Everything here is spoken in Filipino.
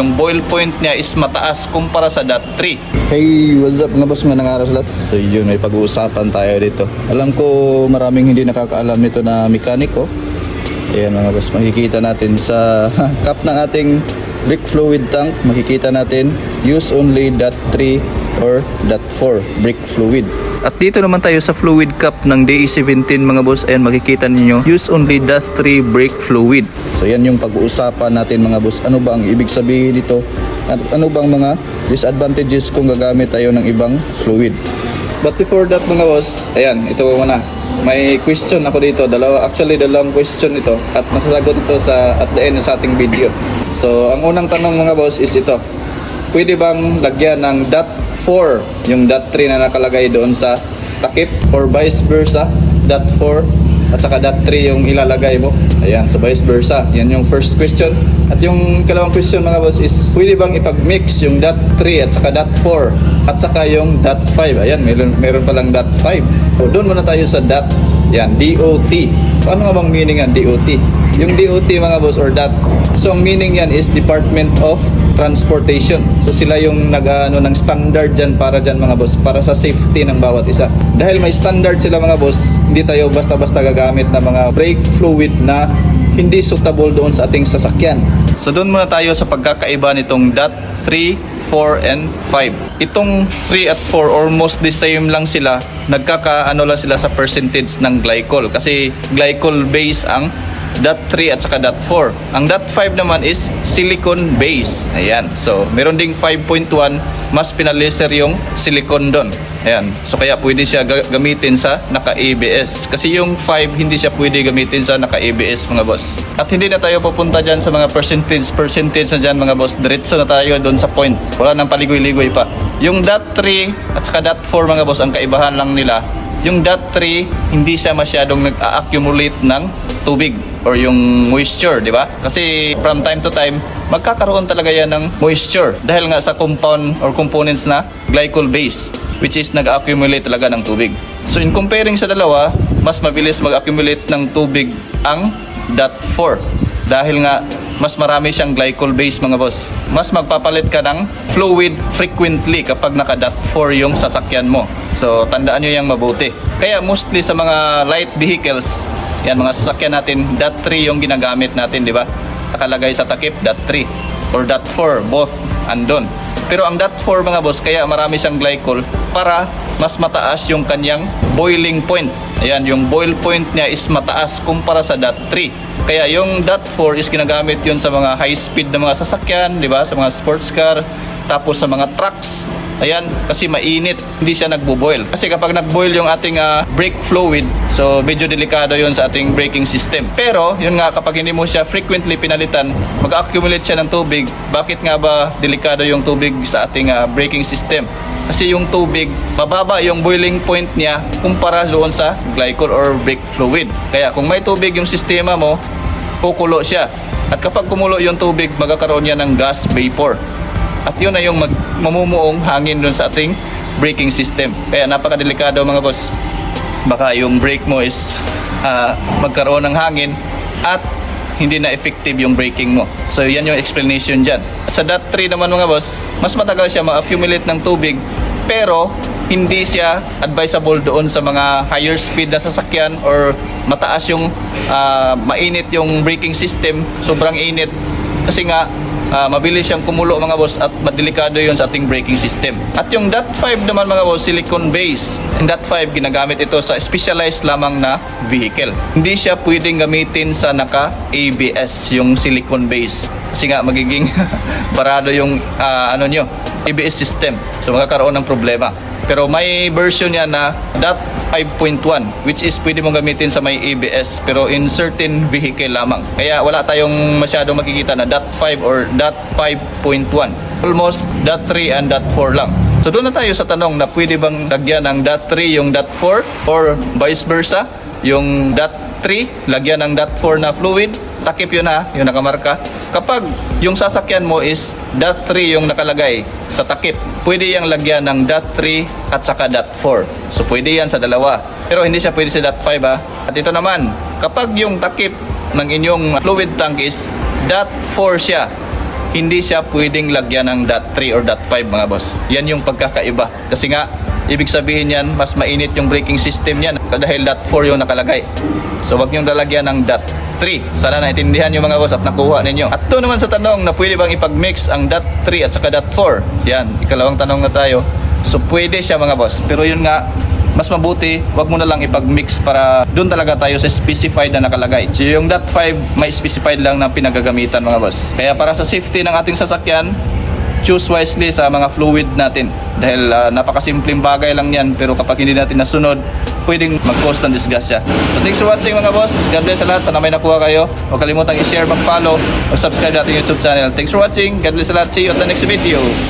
Yung boil point niya is mataas kumpara sa dot 3. Hey, what's up mga boss, mga nangaras lahat. So yun, may pag-uusapan tayo dito. Alam ko maraming hindi nakakaalam nito na mekaniko. Ayan mga boss, makikita natin sa cap ng ating brake fluid tank. Makikita natin use only dot 3 or dot 4 brake fluid. At dito naman tayo sa fluid cap ng DE17 mga boss. Ayan, makikita ninyo use only dot 3 brake fluid. So yan yung pag-uusapan natin mga boss. Ano ba ang ibig sabihin dito? At ano bang mga disadvantages kung gagamit tayo ng ibang fluid? But before that mga boss, ayan, ito muna. May question ako dito. Dalawang question ito. At masasagot ito at the end sa ating video. So, ang unang tanong mga boss is ito. Pwede bang lagyan ng dot 4 yung dot 3 na nakalagay doon sa takip? Or vice versa, dot 4 at saka dot 3 yung ilalagay mo? Ayan, so vice versa. Yan yung first question. At yung ikalawang question mga boss is, pwede bang ipag-mix yung dot 3 at saka dot 4 at saka yung dot 5? Ayan, meron palang dot 5. So, doon muna tayo sa dot. Yan, DOT. Ano nga bang meaning ng DOT? Yung DOT mga boss or dot, so ang meaning yan is Department of Transportation. So sila yung ng standard dyan para dyan mga boss, para sa safety ng bawat isa. Dahil may standard sila mga boss, hindi tayo basta-basta gagamit ng mga brake fluid na hindi suitable doon sa ating sasakyan. So doon muna tayo sa pagkakaiba nitong dot 3, 4, and 5. Itong 3 at 4 almost the same lang sila. Nagkakaano lang sila sa percentage ng glycol. Kasi glycol base ang dot 3 at saka dot 4. Ang dot 5 naman is silicone base. Ayan. So, meron ding 5.1, mas pinaliser yung silicone doon. Ayan. So, kaya pwede siya gamitin sa naka-ABS. Kasi yung 5, hindi siya pwede gamitin sa naka-ABS mga boss. At hindi na tayo pupunta dyan sa mga percentage na dyan mga boss. Diretso na tayo doon sa point. Wala nang paligoy-ligoy pa. Yung dot 3 at saka dot 4 mga boss, ang kaibahan lang nila, yung dot 3, hindi siya masyadong nag-accumulate ng tubig or yung moisture, di ba? Kasi from time to time, magkakaroon talaga yan ng moisture dahil nga sa compound or components na glycol base, which is nag-accumulate talaga ng tubig. So in comparing sa dalawa, mas mabilis mag-accumulate ng tubig ang dot 4 dahil nga mas marami siyang glycol base mga boss. Mas magpapalit ka ng fluid frequently kapag naka dot 4 yung sasakyan mo. So tandaan nyo yung mabuti. Kaya mostly sa mga light vehicles, yan mga sasakyan natin, dot 3 yung ginagamit natin, di ba? Nakalagay sa takip dot 3 or dot 4, both andon. Pero ang dot 4 mga boss, kaya marami siyang glycol para mas mataas yung kanyang boiling point. Ayan, yung boil point niya is mataas kumpara sa dot 3. Kaya yung dot 4 is ginagamit yun sa mga high speed na mga sasakyan, di ba? Sa mga sports car, tapos sa mga trucks. Ayan, kasi mainit, hindi siya nagbo-boil. Kasi kapag nag-boil yung ating brake fluid, so medyo delikado yun sa ating braking system. Pero, yun nga, kapag hindi mo siya frequently pinalitan, mag-accumulate siya ng tubig. Bakit nga ba delikado yung tubig sa ating braking system? Kasi yung tubig, mababa yung boiling point niya kumpara doon sa glycol or brake fluid. Kaya kung may tubig yung sistema mo, kukulo siya. At kapag kumulo yung tubig, magkakaroon niya ng gas vapor. At yun na yung mamumuong hangin dun sa ating braking system. Kaya napakadelikado mga boss. Baka yung brake mo is magkaroon ng hangin at hindi na effective yung braking mo. So yan yung explanation dyan. At sa dot 3 naman mga boss, mas matagal siya ma-accumulate ng tubig, pero hindi siya advisable doon sa mga higher speed na sasakyan or mataas yung mainit yung braking system, sobrang init. Kasi nga mabilis siyang kumulo mga boss at madelikado yun sa ating braking system. At yung dot 5 naman mga boss, silicone base. Yung dot 5, ginagamit ito sa specialized lamang na vehicle. Hindi siya pwedeng gamitin sa naka-ABS, yung silicone base. Kasi nga magiging barado yung ABS system. So magkakaroon ng problema. Pero may version yan na dot 5.1, which is pwede mong gamitin sa may ABS pero in certain vehicle lamang. Kaya wala tayong masyadong makikita na dot 5 or dot 5.1. Almost dot 3 and dot 4 lang. So doon na tayo sa tanong na pwede bang lagyan ng dot 3 yung dot 4 or vice versa. Yung dot 3, lagyan ng dot 4 na fluid. Takip yun yung nakamarka. Kapag yung sasakyan mo is dot 3 yung nakalagay sa takip, pwede yang lagyan ng dot 3 at saka dot 4. So pwede yan sa dalawa. Pero hindi siya pwede sa dot 5 At ito naman, kapag yung takip ng inyong fluid tank is dot 4 siya, hindi siya pwedeng lagyan ng .3 or .5 mga boss. Yan yung pagkakaiba. Kasi nga, ibig sabihin yan, mas mainit yung braking system yan dahil .4 yung nakalagay. So wag niyong lalagyan ng .3. Sana naintindihan yung mga boss at nakuha ninyo. At doon naman sa tanong na pwede bang ipag-mix ang .3 at saka .4. Yan, ikalawang tanong na tayo. So pwede siya mga boss. Pero yun nga, mas mabuti, wag mo na lang ipag-mix para doon talaga tayo sa specified na nakalagay. So yung .5 may specified lang na pinagagamitan mga boss. Kaya para sa safety ng ating sasakyan, choose wisely sa mga fluid natin. Dahil napakasimpleng bagay lang yan, pero kapag hindi natin nasunod, pwedeng mag-cause ng disgustia. So thanks for watching mga boss. God bless sa lahat. Sana may nakuha kayo. Huwag kalimutang i-share, mag-follow, mag-subscribe sa ating YouTube channel. Thanks for watching. God bless sa lahat. See you at the next video.